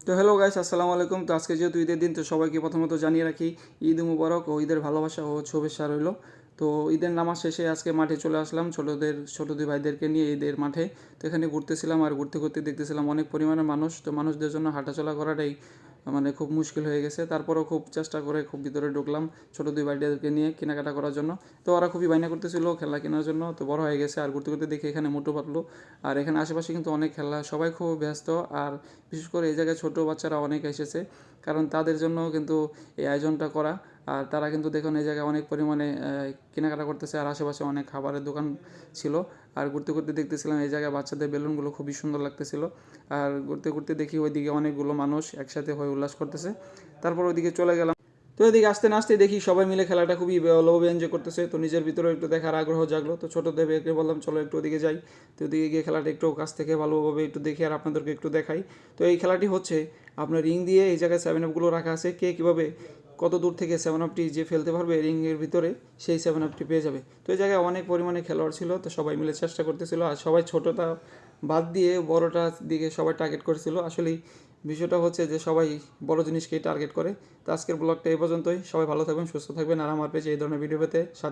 তো hello guys, আসসালামু আলাইকুম। তো আজকে যেহেতু ঈদের দিন, তো সবাইকে প্রথমত জানিয়ে রাখি ঈদ মুবারক ও ঈদের ভালোবাসা ও শুভেচ্ছা রইল। তো ঈদের নামাজ শেষে আজকে মাঠে চলে আসলাম ছোটো দুই ভাইদেরকে নিয়ে ঈদের মাঠে। তো এখানে ঘুরতেছিলাম, আর ঘুরতে ঘুরতে দেখতেছিলাম অনেক পরিমাণে মানুষ। তো মানুষদের জন্য হাঁটাচলা করাটাই মানে খুব মুশকিল হয়ে গেছে। তারপরেও খুব চেষ্টা করে খুব ভিতরে ঢুকলাম ছোটো দুই ভাইদেরকে নিয়ে কেনাকাটা করার জন্য। তো ওরা খুবই বায়না করতেছিল খেলা কেনার জন্য। তো বড় হয়ে গেছে, আর ঘুরতে ঘুরতে দেখি এখানে মোটু পাতলু, আর এখানে আশেপাশে কিন্তু অনেক খেলা, সবাই খুব ব্যস্ত। আর বিশেষ করে এই জায়গায় ছোটো বাচ্চারা অনেক এসেছে, কারণ তাদের জন্য কিন্তু এই আয়োজনটা করা। আর তারা কিন্তু দেখুন এই জায়গায় অনেক পরিমাণে কেনাকাটা করতেছে, আর আশেপাশে অনেক খাবারের দোকান ছিল। আর ঘুরতে ঘুরতে দেখতেছিলাম এই জায়গায় বাচ্চাদের বেলুনগুলো খুবই সুন্দর লাগতেছিল। আর ঘুরতে ঘুরতে দেখি ওইদিকে অনেকগুলো মানুষ একসাথে হয়ে উল্লাস করতেছে। তারপর ওইদিকে চলে গেলাম। তো এদিকে আসতে না আসতে দেখি সবাই মিলে খেলাটা খুবই ভালোভাবে এনজয় করতেছে। তো নিজের ভিতরেও একটু দেখার আগ্রহ জাগলো। তো ছোটো দেবকে বললাম চলো একটু ওদিকে যাই। তো ওদিকে গিয়ে খেলাটা একটু কাছ থেকে ভালোভাবে একটু দেখি আর আপনাদেরকে একটু দেখাই। তো এই খেলাটি হচ্ছে আপনার রিং দিয়ে এই জায়গায় 7 আপগুলো রাখা আছে, কে কীভাবে কত দূর থেকে 7 আপটি যে ফেলতে পারবে রিংয়ের ভিতরে, সেই 7 আপটি পেয়ে যাবে। তো এই জায়গায় অনেক পরিমাণে খেলোয়াড় ছিল, তো সবাই মিলে চেষ্টা করতেছিল, আর সবাই ছোটোটা বাদ দিয়ে বড়টার দিকে সবাই টার্গেট করেছিল। আসলেই বিষয়টা হচ্ছে যে সবাই বড় জিনিসকেই টার্গেট করে। তো আজকের ব্লগটা এই পর্যন্তই। সবাই ভালো থাকবেন, সুস্থ থাকবেন, আর আমার পেজে এই ধরনের ভিডিও পেতে সাথে